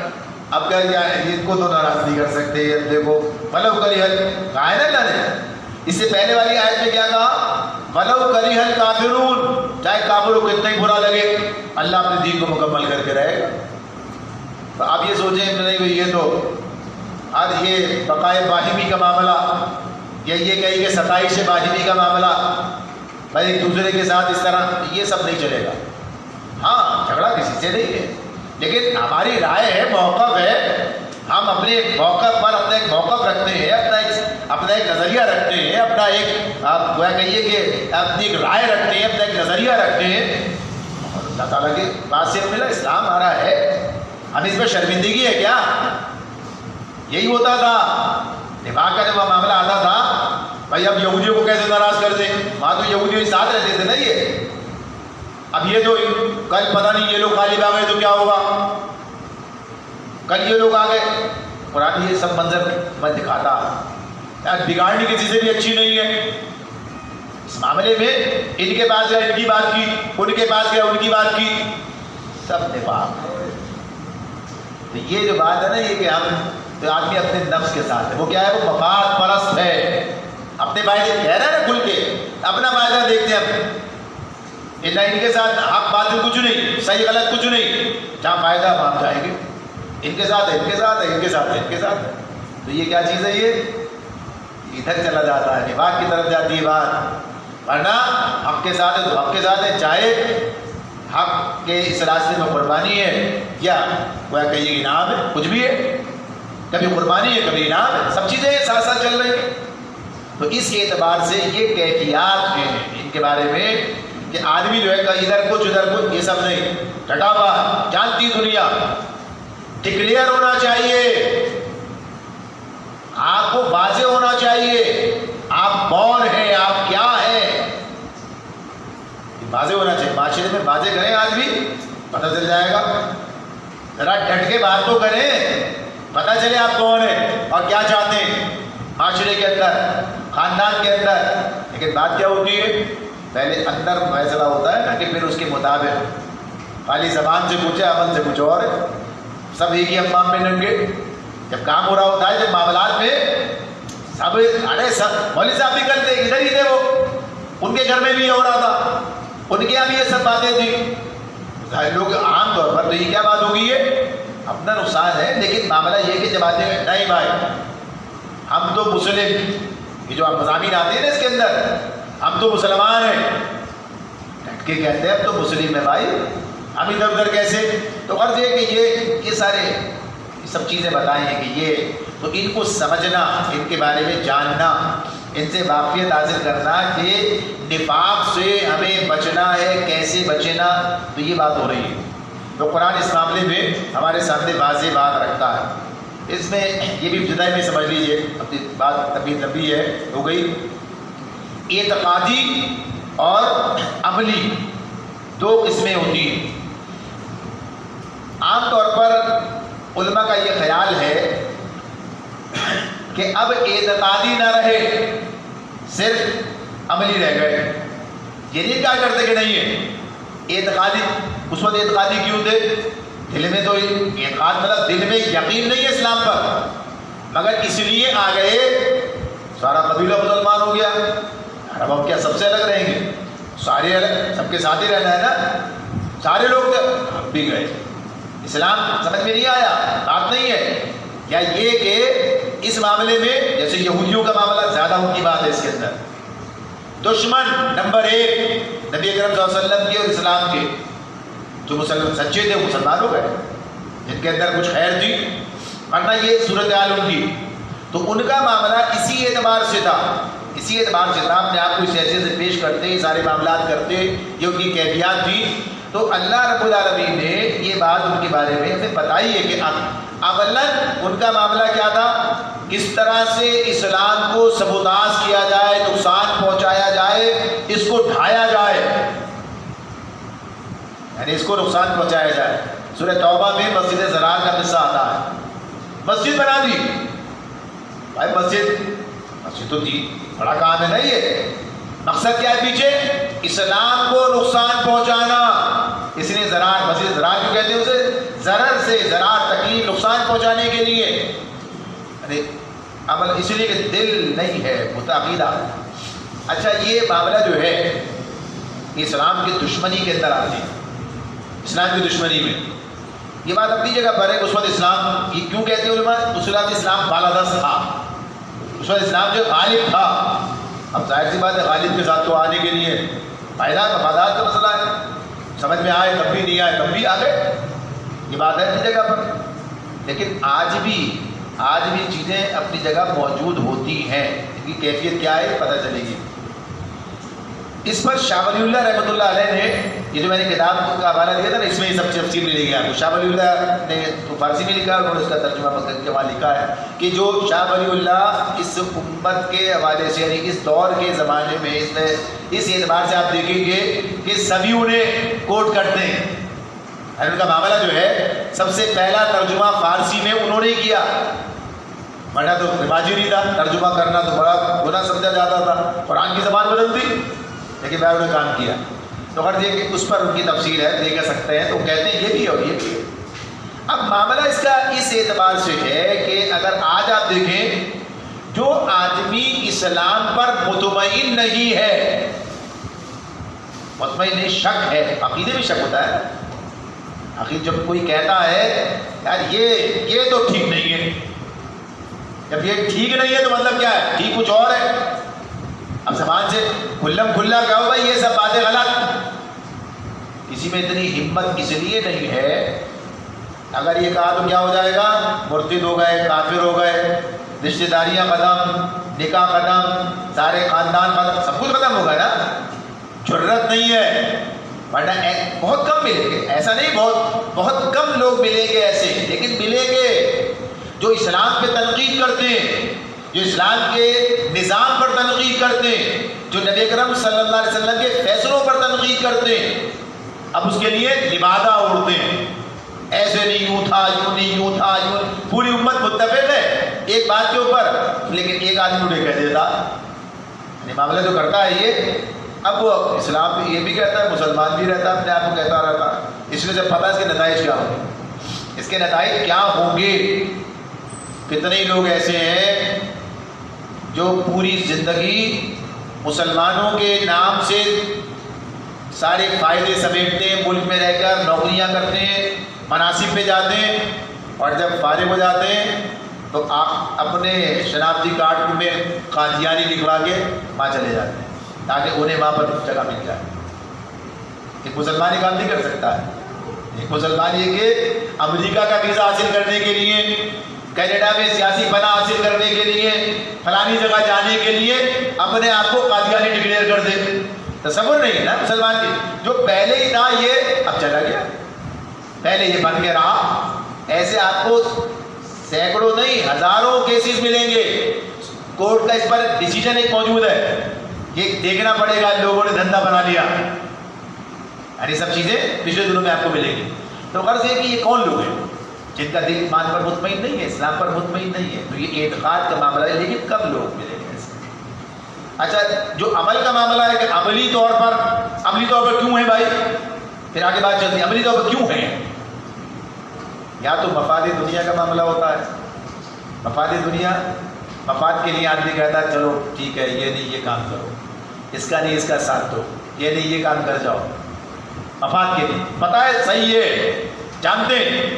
اب کیا ان کو تو ناراض نہیں کر سکتے. دیکھو وَلَوْ كَرِهَ, کہا ہے نا اللہ نے اس سے پہلے والی آیت میں کیا کہا؟ وَلَوْ كَرِهَ الْكَافِرُونَ، چاہے کافروں کو اتنا ہی برا لگے اللہ اپنے دین کو مکمل کر کے رہے گا۔ تو آپ یہ سوچیں کہ نہیں بھائی یہ تو آج یہ بقائے باہمی کا معاملہ یا یہ کہیں کہ ستائش باہمی کا معاملہ، بھائی ایک دوسرے کے ساتھ اس طرح، یہ سب نہیں چلے گا۔ ہاں جھگڑا کسی سے نہیں ہے، لیکن ہماری رائے ہے، موقف ہے، ہم اپنے موقف پر اپنا ایک موقف رکھتے ہیں، اپنا ایک نظریہ رکھتے ہیں، اپنا ایک آپ گویا کہیے کہ اپنی ایک رائے رکھتے ہیں، اپنا ایک نظریہ رکھتے ہیں، اور اللہ تعالیٰ کی بات سے ملا اسلام آ رہا ہے، ہم اس میں شرمندگی ہے کیا؟ یہی ہوتا تھا نباہ کا جب معاملہ آتا تھا، بھائی اب یہودیوں کو کیسے ناراض کر دیں، وہاں تو یہودیوں کے ساتھ رہتے تھے نا یہ، اب یہ تو کل پتہ نہیں یہ لوگ غالب آ گئے تو کیا ہوگا، کل یہ لوگ آ گئے۔ قرآن یہ سب منظر میں دکھاتا ہے، بگاڑنی کسی سے بھی اچھی نہیں ہے۔ اس معاملے میں ان کے پاس گیا ان کی بات کی، ان کے پاس گیا ان کی بات کی، سب نفاق ہے۔ تو یہ جو بات ہے نا یہ کہ ہم تو آدمی اپنے نفس کے ساتھ ہے، وہ کیا ہے؟ وہ مفاد پرست ہے، اپنے فائدے کہہ رہا ہے نا کھل کے، اپنا فائدہ دیکھتے ہیں ہم، ان کے ساتھ حق باطل کچھ نہیں، صحیح غلط کچھ نہیں، جہاں فائدہ وہاں جائیں گے، ان کے ساتھ ہے، ان کے ساتھ ہے، ان کے ساتھ ہے، ان کے ساتھ ہے۔ تو یہ کیا چیز ہے؟ یہ ادھر چلا جاتا ہے، نفاق کی طرف جاتی ہے بات، ورنہ حق کے ساتھ ہے تو حق کے ساتھ ہے، چاہے حق کے اس راستے میں قربانی ہے یا وہ کہیے انعام ہے، کچھ بھی ہے، کبھی قربانی ہے کبھی انعام ہے، سب چیزیں ساتھ ساتھ چل رہی ہیں۔ تو اس کے اعتبار سے یہ کیفیات ہیں ان کے بارے میں کہ آدمی جو ہے کہ ادھر کچھ ادھر کچھ، یہ سب نہیں، ڈٹا ہوا، جانتی دنیا، ڈکلیئر ہونا چاہیے، آپ کو واضح ہونا چاہیے آپ کون ہیں، آپ کیا ہیں، واضح ہونا چاہیے۔ معاشرے میں واضح کریں آدمی، پتہ چل جائے گا، ذرا ڈٹ کے بات تو کریں، پتہ چلے آپ کون ہیں اور کیا چاہتے ہیں معاشرے کے اندر، خاندان کے اندر۔ لیکن بات کیا ہوتی ہے؟ پہلے اندر فیصلہ ہوتا ہے نا کہ پھر اس کے مطابق خالی زبان سے پوچھے عمل سے کچھ اور ہے، سب ایک ہی امام میں ننگے۔ جب کام ہو رہا ہوتا ہے، جب معاملات میں سب ارے سب مولوی صاحب بھی کرتے، ادھر ہی تھے وہ، ان کے گھر میں بھی ہو رہا تھا، ان کے یہاں بھی یہ سب باتیں تھیں۔ لوگ عام طور پر تو یہ کیا بات ہوگی، یہ اپنا نقصان ہے، لیکن معاملہ یہ کہ جب آتے ہیں نہیں بھائی ہم تو مسلم، یہ جو مضامین آتے ہیں نا اس کے اندر، ہم تو مسلمان ہیں، ڈٹ کے کہتے ہیں ہم تو مسلم ہیں بھائی، ہم ادھر ادھر کیسے؟ تو غرض یہ کہ یہ سارے یہ سب چیزیں بتائیں ہیں کہ یہ تو ان کو سمجھنا، ان کے بارے میں جاننا، ان سے واقفیت حاصل کرنا کہ نفاق سے ہمیں بچنا ہے، کیسے بچنا، تو یہ بات ہو رہی ہے۔ تو قرآن اس معاملے میں ہمارے سامنے واضح بات رکھتا ہے۔ اس میں یہ بھی ابتدائی میں سمجھ لیجئے، اپنی بات طبیعت لمبی ہے ہو گئی۔ اعتقادی اور عملی دو قسمیں ہوتی ہیں۔ عام طور پر علماء کا یہ خیال ہے کہ اب اعتقادی نہ رہے، صرف عملی رہ گئے۔ یہ نہیں کیا کرتے کہ نہیں ہے اعتقادی، اس وقت اعتقادی کیوں تھے؟ دل میں تو اعتقاد مطلب دل میں یقین نہیں ہے اسلام پر، مگر اس لیے آ گئے سارا قبیلہ مسلمان ہو گیا، اب ہم کیا سب سے الگ رہیں گے؟ سارے الگ، سب کے ساتھ ہی رہنا ہے نا، سارے لوگ ہم بھی گئے۔ اسلام سمجھ میں نہیں آیا، بات نہیں ہے یا یہ کہ اس معاملے میں جیسے یہودیوں کا معاملہ زیادہ ان کی بات ہے، اس کے اندر دشمن نمبر ایک نبی اکرم صلی اللہ علیہ وسلم کے اور اسلام کے، جو مسلمان سچے تھے وہ مسلمان ہو گئے، جن کے اندر کچھ خیر تھی، ورنہ یہ صورتحال ان کی، تو ان کا معاملہ اسی اعتبار سے تھا، اسی اعتبار سے تھا، اپنے آپ کو اس حیثیت سے پیش کرتے، یہ سارے معاملات کرتے، یہ ان کی کیفیات تھی۔ تو اللہ رب العالمین نے یہ بات ان کے بارے میں ہمیں بتائی ہے کہ اولاً ان کا معاملہ کیا تھا، کس طرح سے اسلام کو سبوتاژ کیا جائے، نقصان پہنچایا جائے، اس کو ڈھایا جائے، یعنی اس کو نقصان پہنچایا جائے۔ سورہ توبہ میں مسجد زرار کا قصہ آتا ہے، مسجد بنا دی، بھائی مسجد تو دی، بڑا کام ہے نا یہ، مقصد کیا ہے پیچھے؟ اسلام کو نقصان پہنچانا، اس نے زرار، مسجد زرار کیوں کہتے ہیں اسے؟ ضرر سے، ضرار، تکلیف، نقصان پہنچانے کے لیے۔ ارے عمل اس لیے کہ دل نہیں ہے متعقیدہ. اچھا یہ معاملہ جو ہے اسلام کی دشمنی کے اندر آتی ہے. اسلام کی دشمنی میں یہ بات اپنی جگہ پر ہے. اس وقت اسلام یہ کیوں کہتے ہیں علماء؟ اس وقت اسلام بالادست تھا. اس وقت اسلام جو غالب تھا. اب ظاہر سی بات ہے غالب کے ساتھ تو آنے کے لیے پائیدار مفادات کا مسئلہ ہے. سمجھ میں آئے تب بھی نہیں آئے تب بھی آ گئے. یہ بات ہے اپنی جگہ پر. لیکن آج بھی چیزیں اپنی جگہ موجود ہوتی ہیں. ان کی کیفیت کیا ہے پتہ چلے گی. اس پر شاہ ولی اللہ رحمۃ اللہ علیہ نے یہ جو میں نے کتاب کا حوالہ دیا تھا نا اس میں یہ سب تفصیل ملے گی آپ کو. شاہ ولی اللہ نے تو فارسی میں لکھا ہے اور اس کا ترجمہ مقصد کے وہاں لکھا ہے کہ جو شاہ ولی اللہ اس امت کے حوالے سے یعنی اس دور کے زمانے میں اس اعتبار سے آپ دیکھیں گے کہ سبھی انہیں کوٹ کرتے ہیں. ان کا معاملہ جو ہے سب سے پہلا ترجمہ فارسی میں انہوں نے کیا. ورنہ تو رواج ہی نہیں تھا. ترجمہ کرنا تو بڑا گناہ سمجھا جاتا تھا. قرآن کی زبان بدل دی لیکن میں انہوں نے کام کیا. تو اگر دیکھ اس پر ان کی تفصیل ہے دیکھ سکتے ہیں. تو کہتے ہیں یہ بھی ہے اور یہ بھی ہے. اب معاملہ اس کا اس اعتبار سے ہے کہ اگر آج آپ دیکھیں جو آدمی اسلام پر مطمئن نہیں ہے, مطمئن نہیں, شک ہے, عقیدے میں شک ہوتا ہے. عقید جب کوئی کہتا ہے یار یہ تو ٹھیک نہیں ہے, جب یہ ٹھیک نہیں ہے تو مطلب کیا ہے ٹھیک کچھ اور ہے. اب زبان سے کھلم کھلا کہو بھائی یہ سب باتیں غلط. کسی میں اتنی ہمت اس لیے نہیں ہے. اگر یہ کہا تو کیا ہو جائے گا, مرتد ہو گئے, کافر ہو گئے, رشتہ داریاں ختم, نکاح ختم, سارے خاندان ختم, سب کچھ ختم ہو گیا نا. جرت نہیں ہے. ورنہ بہت کم ملیں گے, ایسا نہیں, بہت کم لوگ ملیں گے ایسے, لیکن ملیں گے جو اسلام پہ تنقید کرتے ہیں, جو اسلام کے نظام پر تنقید کرتے ہیں, جو نبی اکرم صلی اللہ علیہ وسلم کے فیصلوں پر تنقید کرتے ہیں. اب اس کے لیے لبادہ اوڑھتے ہیں, ایسے نہیں, یوں تھا, یوں نہیں, یوں تھا, یوں. پوری امت متفق ہے ایک بات کے اوپر, لیکن ایک آدمی انہیں کہہ دیتا. معاملہ جو کرتا ہے یہ, اب وہ اسلام پہ یہ بھی کہتا ہے, مسلمان بھی رہتا ہے, اپنے آپ کو کہتا رہتا. اس میں سے پتہ ہے اس کے نتائج کیا ہوں گے, اس کے نتائج کیا ہوں گے. کتنے لوگ ایسے ہیں جو پوری زندگی مسلمانوں کے نام سے سارے فائدے سمیٹتے ہیں, ملک میں رہ کر نوکریاں کرتے ہیں, مناصب پہ جاتے ہیں, اور جب فارغ ہو جاتے ہیں تو آپ اپنے شناختی کارڈ میں قادیانی لکھوا کے وہاں چلے جاتے ہیں تاکہ انہیں وہاں پر جگہ مل جائے. ایک مسلمان یہ کام نہیں کر سکتا ہے. ایک مسلمان یہ کہ امریکہ کا ویزا حاصل کرنے کے لیے, کینیڈا میں سیاسی پناہ حاصل کرنے کے لیے, فلانی جگہ جانے کے لیے اپنے آپ کو قادیانی ڈکلیئر کر دے. تصور نہیں ہے نا مسلمان کی. جو پہلے ہی تھا یہ اب چلا گیا, پہلے یہ بن کے رہا. ایسے آپ کو سینکڑوں نہیں ہزاروں کیسز ملیں گے. کورٹ کا اس پر ڈیسیجن ایک موجود ہے, یہ دیکھنا پڑے گا لوگوں نے دھندا بنا لیا. یعنی سب چیزیں پچھلے دنوں میں آپ کو ملیں گی. تو غرض یہ کہ یہ کون لوگ ہیں جن کا دل ایمان پر مطمئن نہیں ہے, اسلام پر مطمئن نہیں ہے. تو یہ اعتقاد کا معاملہ ہے, لیکن کم لوگ ملیں گے ایسے. اچھا جو عمل کا معاملہ ہے کہ عملی طور پر کیوں ہے بھائی, پھر آگے بات چلتی ہے عملی طور پر کیوں ہے. یا تو مفاد دنیا کا معاملہ ہوتا ہے. مفاد دنیا, مفاد کے لیے آدمی کہتا ہے چلو ٹھیک ہے یہ نہیں یہ کام کرو, اس کا نہیں اس کا ساتھ دو, یہ نہیں یہ کام کر جاؤ. مفاد کے لیے پتہ ہے صحیح ہے, جانتے ہیں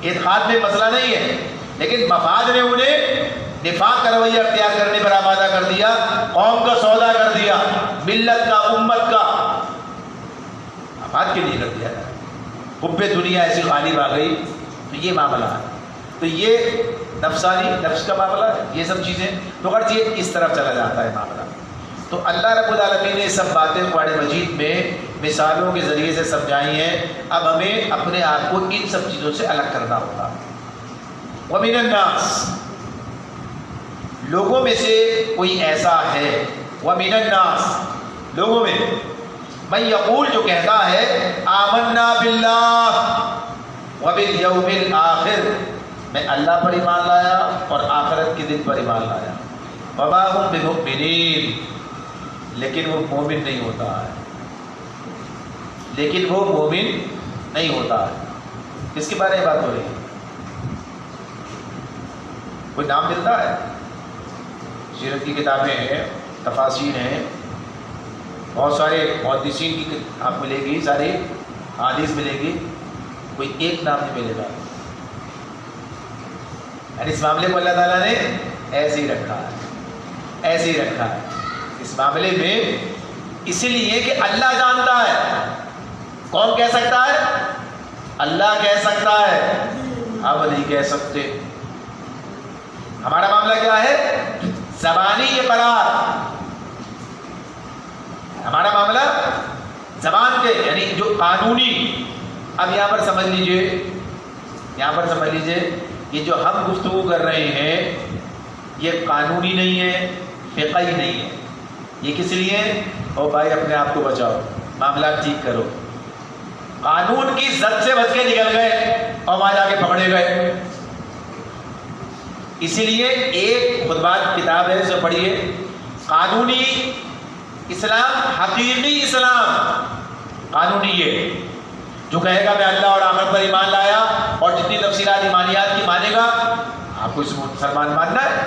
اعتقاد میں مسئلہ نہیں ہے, لیکن مفاد نے انہیں نفاق کا رویہ اختیار کرنے پر آمادہ کر دیا, قوم کا سودا کر دیا, ملت کا, امت کا, مفاد کے لیے کر دیا. حب دنیا ایسی غالب آ گئی. تو یہ معاملہ ہے. تو یہ نفسانی نفس کا معاملہ ہے, یہ سب چیزیں. تو ہر چیز اس طرف چلا جاتا ہے معاملہ. تو اللہ رب العالمین نے سب باتیں قرآن مجید میں مثالوں کے ذریعے سے سمجھائی ہیں. اب ہمیں اپنے آپ کو ان سب چیزوں سے الگ کرنا ہوگا. وَمِنَ النَّاسِ, لوگوں میں سے کوئی ایسا ہے, وَمِنَ النَّاسِ, لوگوں میں, من یقول, جو کہتا ہے, آمنا باللہ وبالیوم الآخر, میں اللہ پر ایمان لایا اور آخرت کے دن پر ایمان لایا. وما هم بمؤمنین, لیکن وہ مومن نہیں ہوتا ہے. لیکن وہ مومن نہیں ہوتا ہے. کس کے بارے میں بات ہو رہی ہے؟ کوئی نام ملتا ہے؟ سیرت کی کتابیں ہیں، تفاسیر ہیں، بہت سارے محدثین کی آپ ملے گی، ساری حدیث ملے گی، کوئی ایک نام نہیں ملے گا. یعنی اس معاملے کو اللہ تعالیٰ نے ایسے ہی رکھا ہے، ایسے ہی رکھا ہے اس معاملے میں، اس لیے کہ اللہ جانتا ہے. کون کہہ سکتا ہے؟ اللہ کہہ سکتا ہے، اب نہیں کہہ سکتے. ہمارا معاملہ کیا ہے؟ زبانی اقرار. ہمارا معاملہ زبان کے، یعنی جو قانونی. اب یہاں پر سمجھ لیجئے، یہاں پر سمجھ لیجئے، یہ جو ہم گفتگو کر رہے ہیں یہ قانونی نہیں ہے، فقہی نہیں ہے. یہ کس لیے؟ او بھائی اپنے آپ کو بچاؤ، معاملات ٹھیک کرو. قانون کی زد سے بچ کے نکل گئے اور وہاں جا کے پکڑے گئے. اسی لیے ایک خطبات کتاب ہے، اسے پڑھیے، قانونی اسلام، حقیقی اسلام. قانونی یہ جو کہے گا میں اللہ اور آخرت پر ایمان لایا اور جتنی تفصیلات ایمانیات کی مانے گا، آپ کو اس مسلمان ماننا ہے.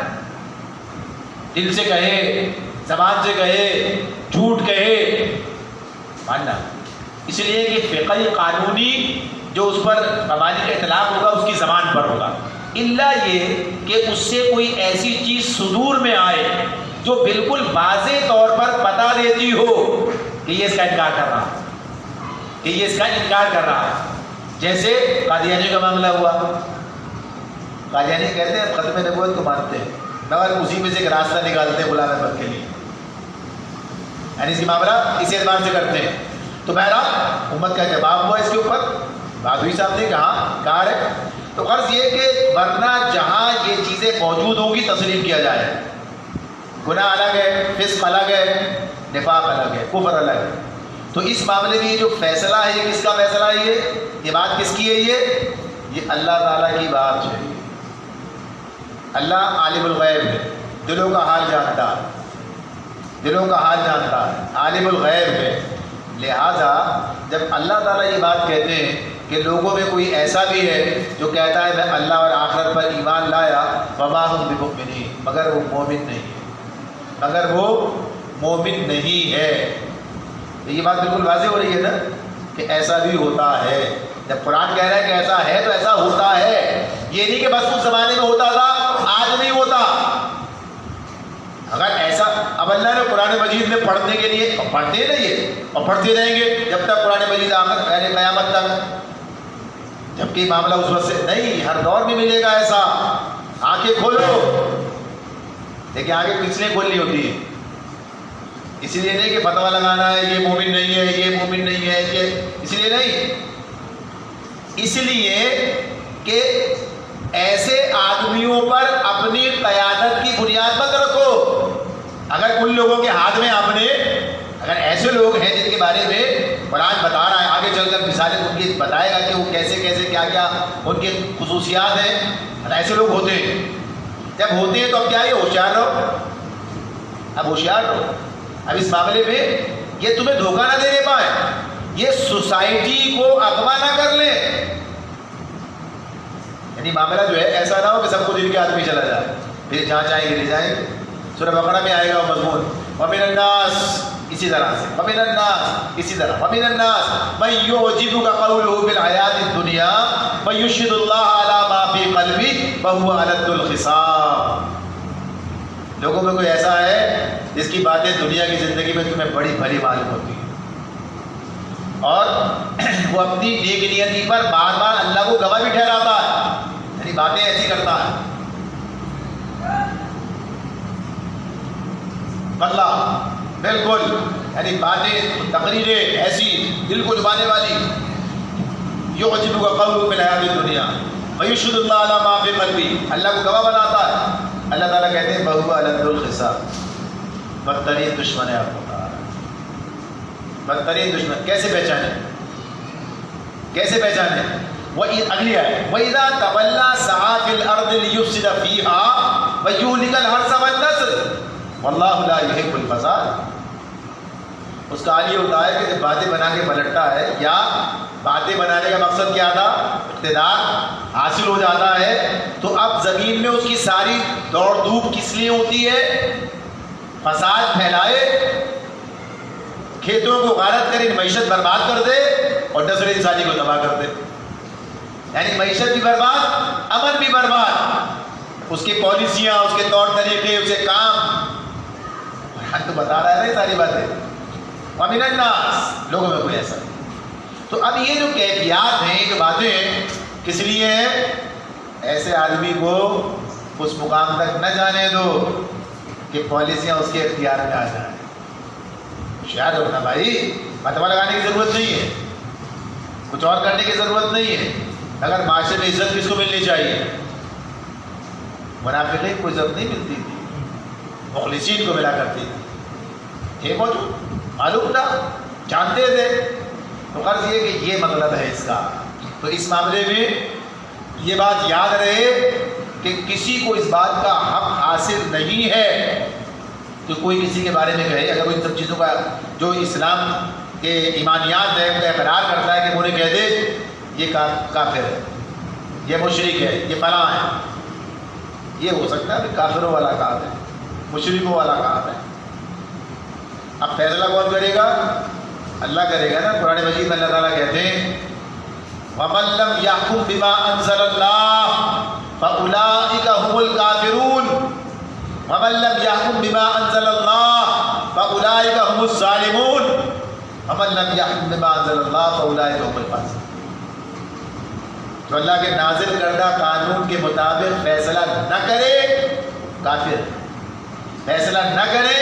دل سے کہے، زبان سے کہے، جھوٹ کہے، ماننا. اس لیے کہ فقہی قانونی جو اس پر قوانین کا اطلاق ہوگا اس کی زبان پر ہوگا، الا یہ کہ اس سے کوئی ایسی چیز صدور میں آئے جو بالکل واضح طور پر بتا دیتی ہو کہ یہ اس کا انکار کر رہا ہے، کہ یہ اس کا انکار کر رہا ہے. جیسے قادیانی کا معاملہ ہوا. قادیانی کہتے ہیں ختم نبوت کو مانتے ہیں مگر اسی میں سے ایک راستہ نکالتے ہیں غلام احمد کے لیے، یعنی اس کی معاملہ اس اعتبار سے کرتے ہیں. تو بہرحال امت کا جواب ہوا اس کے اوپر. بھادوی صاحب نے کہا ہے تو غرض یہ کہ ورنہ جہاں یہ چیزیں موجود ہوں گی تسلیم کیا جائے. گناہ الگ ہے، فسق الگ ہے، نفاق الگ ہے، کفر الگ ہے. تو اس معاملے میں یہ جو فیصلہ ہے یہ کس کا فیصلہ ہے؟ یہ بات کس کی ہے؟ یہ اللہ تعالیٰ کی بات ہے. اللہ عالم الغیب ہے، دلوں کا حال جانتا ہے، دلوں کا حال جانتا ہے، عالم الغیب ہے. لہذا جب اللہ تعالیٰ یہ بات کہتے ہیں کہ لوگوں میں کوئی ایسا بھی ہے جو کہتا ہے میں اللہ اور آخرت پر ایمان لایا وما ہم بمؤمنین، مگر وہ مومن نہیں ہے، مگر وہ مومن نہیں ہے. یہ بات بالکل واضح ہو رہی ہے نا کہ ایسا بھی ہوتا ہے. جب قرآن کہہ رہا ہے کہ ایسا ہے تو ایسا ہوتا ہے. یہ نہیں کہ بس اس زمانے میں ہوتا تھا آج نہیں ہوتا. اگر ایسا اب اللہ نے قرآن مجید میں پڑھنے کے لیے پڑھتے ہیں نا یہ، اور پڑھتے رہیں گے جب تک قرآن مجید آخر یعنی قیامت تک، جبکہ معاملہ اس وقت سے نہیں، ہر دور میں ملے گا ایسا. آنکھیں کھولو، لیکن آنکھیں کس نے کھولنی ہوتی ہے؟ اس لیے نہیں کہ فتویٰ لگانا ہے یہ مومن نہیں ہے، یہ مومن نہیں ہے، یہ اس لیے نہیں، اس لیے کہ ایسے آدمیوں پر اپنی قیادت کی بنیاد مت رکھو. اگر ان لوگوں کے ہاتھ میں آپ نے، اگر ایسے لوگ ہیں جن کے بارے میں قرآن بتا رہا ہے، آگے چل کر مثالیں ان کی بتائے گا کہ وہ کیسے کیسے کیا کیا ان کی خصوصیات ہیں، ایسے لوگ ہوتے ہیں. جب ہوتے ہیں تو اب کیا ہے؟ ہوشیار رہو، اب ہوشیار رہو. اب اس معاملے میں یہ تمہیں دھوکہ نہ دینے پائے، یہ سوسائٹی کو اغوا نہ کر لیں. یعنی معاملہ جو ہے ایسا نہ ہو کہ سب کو دل کے آدمی چلا جائے، پھر جہاں چاہیں گے لے جائیں. سورہ بقرہ میں آئے گا وہ مضمون، وَمِنَ النَّاسِ اسی طرح سے، وَمِنَ النَّاسِ اسی طرح، وَمِنَ النَّاسِ مَن يُعْجِبُكَ قَوْلُهُ فِي الْحَيَاةِ الدُّنْيَا وَيُشْهِدُ اللَّهَ عَلَى مَا فِي قَلْبِهِ وَهُوَ أَلَدُّ الْخِصَامِ. لوگوں میں کوئی ایسا ہے جس کی باتیں دنیا کی زندگی میں تمہیں بڑی بھلی معلوم ہوتی ہیں اور وہ اپنی نیک نیتی پر بار بار اللہ کو گواہ بھی ٹھہراتا ہے، یعنی باتیں ایسی کرتا ہے. اللہ بالکل، یعنی باتیں تقریریں ایسی دل کو لبھانے والی. يعجبك قوله في الحیاۃ الدنیا ويشهد الله على ما في قلبه، اللہ کو گواہ بناتا ہے. اللہ تعالیٰ کہتے ہیں بہو الد الخصام، بدترین دشمن ہے آپ کو کہا، بدترین دشمن. کیسے پہچانے؟ کیسے پہچانے؟ وہ اگلی ہے وَإِذَا تَوَلَّى سَعَىٰ فِي الْأَرْضِ لِيُفْسِدَ فِيهَا وَيُهْلِكَ الْحَرْثَ وَالنَّسْلَ وَاللَّهُ لَا يُحِبُّ الْفَسَادَ. اس کا حال یہ ہوتا ہے کہ جب باتیں بنا کے پلٹتا ہے، یا باتیں بنانے کا مقصد کیا تھا؟ اقتدار حاصل ہو جاتا ہے، تو اب زمین میں اس کی ساری دوڑ دھوپ کس لیے ہوتی ہے؟ فساد پھیلائے، کھیتوں کو غارت کرے، معیشت برباد کر دے اور نسل انسانی کو تباہ کر دے. یعنی معیشت بھی برباد، امن بھی برباد، اس کی پالیسیاں، اس کے طور طریقے، اس کے کام. تو بتا رہا ہے نا ساری باتیں. وَمِنَ النَّاسِ، لوگوں میں کوئی ایسا نہیں. تو اب یہ جو کیفیات ہیں، جو باتیں ہیں، کس لیے ہیں؟ ایسے آدمی کو اس مقام تک نہ جانے دو کہ پالیسیاں اس کے اختیار میں آ جائیں. ہوشیار ہونا بھائی، فتویٰ لگانے کی ضرورت نہیں ہے، کچھ اور کرنے کی ضرورت نہیں ہے. اگر معاشرے میں عزت کس کو ملنی چاہیے؟ منافقین کو عزت نہیں ملتی تھی، مخلصین کو ملا کرتی تھی. یہ موجود معلوم تھا، جانتے تھے. تو غرض یہ کہ یہ مطلب ہے اس کا. تو اس معاملے میں یہ بات یاد رہے کہ کسی کو اس بات کا حق حاصل نہیں ہے کہ کوئی کسی کے بارے میں کہے. اگر وہ ان سب چیزوں کا جو اسلام کے ایمانیات ہے ان کا اقرار کرتا ہے کہ انہیں کہہ دے یہ کافر ہے، یہ مشرک ہے، یہ فلاں ہے. یہ ہو سکتا ہے کہ کافروں والا کام ہے، مشرکوں والا کام ہے. اب فیصلہ کون کرے گا؟ اللہ کرے گا نا. قرآن مجید میں اللہ تعالیٰ کہتے ہیں وَمَن لَّمْ يَحْكُم بِمَا أَنزَلَ اللَّهُ فَأُولَٰئِكَ هُمُ الْكَافِرُونَ وَمَن لَّمْ يَحْكُم بِمَا أَنزَلَ اللَّهُ فَأُولَٰئِكَ هُمُ الظَّالِمُونَ وَمَن لَّمْ يَحْكُم بِمَا أَنزَلَ اللَّهُ فَأُولَٰئِكَ هُمُ الْفَاسِقُونَ. جو اللہ کے نازل کردہ قانون کے مطابق فیصلہ نہ کرے کافر، فیصلہ نہ کرے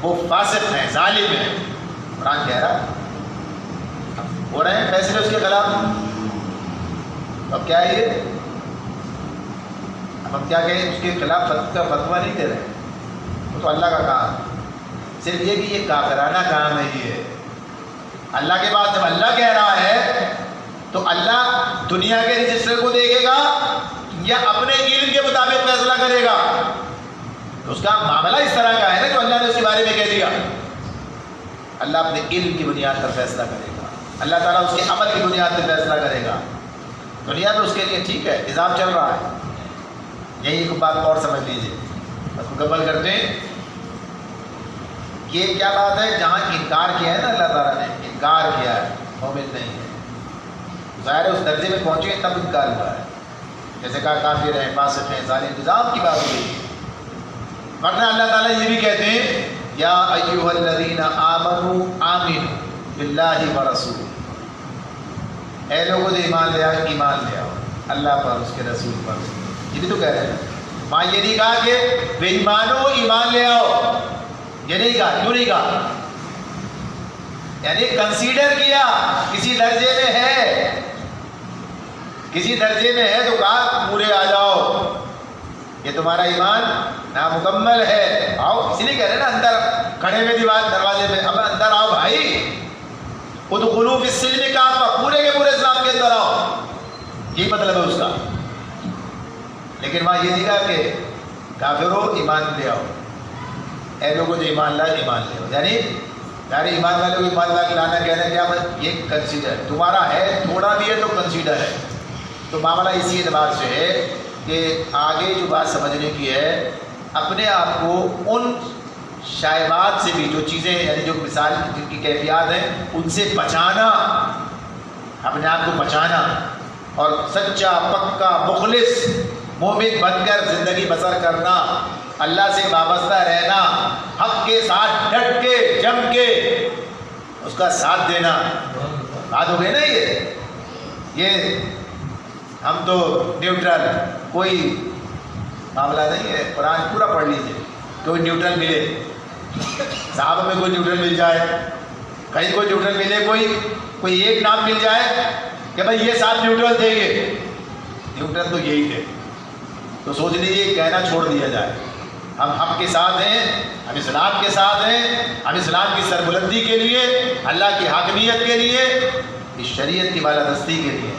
وہ فاسق ہیں، ظالم ہیں. قرآن کہہ رہا ہو رہے ہیں فیصلے اس کے خلاف. اب کیا ہے یہ؟ اب ہم کیا کہیں؟ اس کے خلاف فتویٰ نہیں دے رہے، وہ تو اللہ کا کام ہے. صرف یہ کہ یہ کافرانہ کام ہے. یہ اللہ کے بعد جب اللہ کہہ رہا ہے تو اللہ دنیا کے رجسٹر کو دیکھے گا یا اپنے علم کے مطابق فیصلہ کرے گا؟ تو اس کا معاملہ اس طرح کا ہے نا جو اللہ نے اس کے بارے میں کہہ دیا. اللہ اپنے علم کی بنیاد پر فیصلہ کرے گا، اللہ تعالیٰ اس کے عمل کی بنیاد پر فیصلہ کرے گا. دنیا میں اس کے لیے ٹھیک ہے نظام چل رہا ہے. یہی ایک بات اور سمجھ لیجیے، مکمل کرتے ہیں. یہ کیا بات ہے؟ جہاں انکار کیا ہے نا اللہ تعالیٰ نے، انکار کیا ہے، مومن نہیں ہے. ظاہر ہے اس درجے میں پہنچے تب انکار ہوا ہے. جیسے کہا کافر ہیں، فاسق ہیں، ظالم. نظام کی بات ہوئی. ورنہ اللہ تعالیٰ یہ بھی کہتے ہیں یا ایھا الذین آمنوا آمنوا باللہ ورسولہ. اے لوگوں نے ایمان لے آؤ، ایمان لے آؤ اللہ پر، اس کے رسول پر. یہ بھی تو کہہ رہے ہیں. ماں یہ نہیں کہا کہ بے ایمانو ایمان لے آؤ، یہ نہیں کہا. کیوں نہیں کہا؟ یعنی کنسیڈر کیا کسی درجے میں ہے، کسی درجے میں ہے تو کہا پورے آ جاؤ، یہ تمہارا ایمان نامکمل ہے، آؤ. اسی لیے کہہ رہے ہیں نا اندر کھڑے ہوئے دروازے میں، اب اندر آؤ بھائی. ادخلوا فی السلم کافہ، پورے کے پورے اسلام کے اندر آؤ. یہی مطلب ہے اس کا. لیکن وہاں یہ نہیں کہا کہ کافرو ایمان لے آؤ. اے لوگوں جو ایمان لائے ایمان لے آؤ. یعنی یعنی ایمان والے کو ایمان لانا کہنا کیا مطلب؟ یہ کنسیڈر تمہارا ہے، تھوڑا بھی ہے تو کنسیڈر ہے. تو معاملہ اسی اعتبار سے ہے کہ آگے جو بات سمجھنے کی ہے، اپنے آپ کو ان شائبات سے بھی، جو چیزیں یعنی جو مثال جن کی کیفیات ہیں ان سے بچانا، اپنے آپ کو بچانا اور سچا پکا مخلص مومن بن کر زندگی بسر کرنا، اللہ سے وابستہ رہنا، حق کے ساتھ ڈٹ کے جم کے اس کا ساتھ دینا. بات ہو گئی نا. یہ ہم تو نیوٹرل، کوئی معاملہ نہیں ہے. قرآن پورا پڑھ لیجیے، کوئی نیوٹرل ملے، صحابہ میں کوئی نیوٹرل مل جائے، کہیں کوئی نیوٹرل ملے، کوئی ایک نام مل جائے کہ بھائی یہ ساتھ نیوٹرل تھے. یہ نیوٹرل تو یہی تھے. تو سوچ لیجیے کہنا چھوڑ دیا جائے ہم حق کے ساتھ ہیں، ہم اسلام کے ساتھ ہیں، ہم اسلام کی سربلندی کے لیے، اللہ کی حاکمیت کے لیے، اس شریعت کی بالادستی کے لیے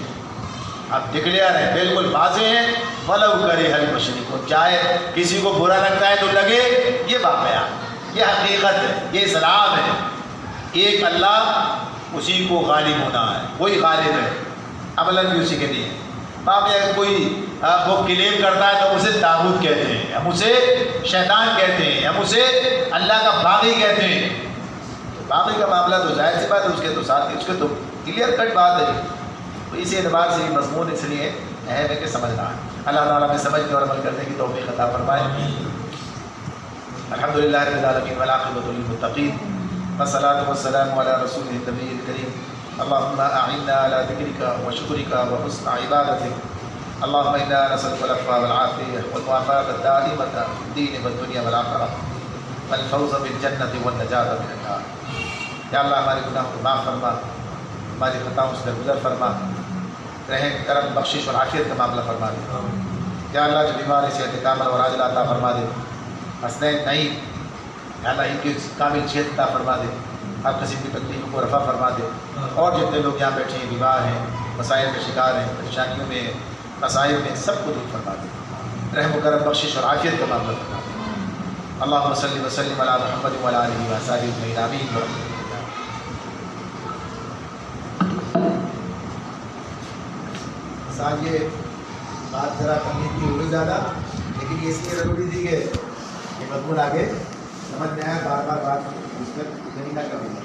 اب ڈکلیئر ہیں، بالکل واضح ہیں. وَلَوْ كَرِهَ الْمُشْرِكُونَ، چاہے کسی کو برا لگتا ہے تو لگے. یہ واقعہ، یہ حقیقت ہے، یہ اسلام ہے. ایک اللہ، اسی کو غالب ہونا ہے، وہی غالب ہے، عملاً بھی اسی کے لیے. باپ یا کوئی وہ کلیم کرتا ہے تو ہم اسے طاغوت کہتے ہیں، ہم اسے شیطان کہتے ہیں، ہم اسے اللہ کا باغی کہتے ہیں۔ تو باغی کا معاملہ تو ظاہر سی بات ہے، اس کے تو ساتھ اس کے تو کلیئر کٹ بات ہے۔ تو اسی اعتبار سے یہ مضمون اس لیے اہم ہے کہ سمجھنا ہے۔ اللہ تعالیٰ میں سمجھنے اور عمل کرنے کی توفیق عطا فرمائے۔ الحمدللہ رب العالمین والعاقبۃ للمتقین والصلاۃ والسلام علی رسولہ النبی الکریم اللہم اعنا علی ذکرک وشکرک وحسن عبادتک اللہم انا نسألک العفو والعافیہ والمعافاۃ الدائمۃ فی الدین والدنیا والآخرہ والفوز بالجنۃ والنجاۃ من النار۔ یا اللہ ہمارے گناہوں کو معاف فرما، ہماری خطاؤں سے درگزر فرما، رحم کرم بخشش اور عافیت کا معاملہ فرما دے۔ یا اللہ جو بیمار ہے صحت کامل اور عاجلہ عطا فرما دے، حسنین نعیم یا اللہ ان کی کامل صحت عطا فرما دے، ہر قسم کی تکلیفوں کو رفع فرما دے۔ اور جتنے لوگ یہاں بیٹھے ہیں بیمار ہیں، مسائل کے شکار ہیں، پریشانیوں میں، مسائل میں، سب کو دور فرما دے، رحم و کرم بخشش اور عافیت کا معاملہ فرما دے۔ اللہم صلی وسلم علی محمد وعلی آلہ وصحبہ اجمعین آمین۔ آج یہ بات ذرا کرنے کی ہوئی زیادہ، لیکن یہ اس لیے ضروری تھی کہ یہ مضمون آگے سمجھ میں آیا، بار بار بات اس پر نہیں نہ کروں گا۔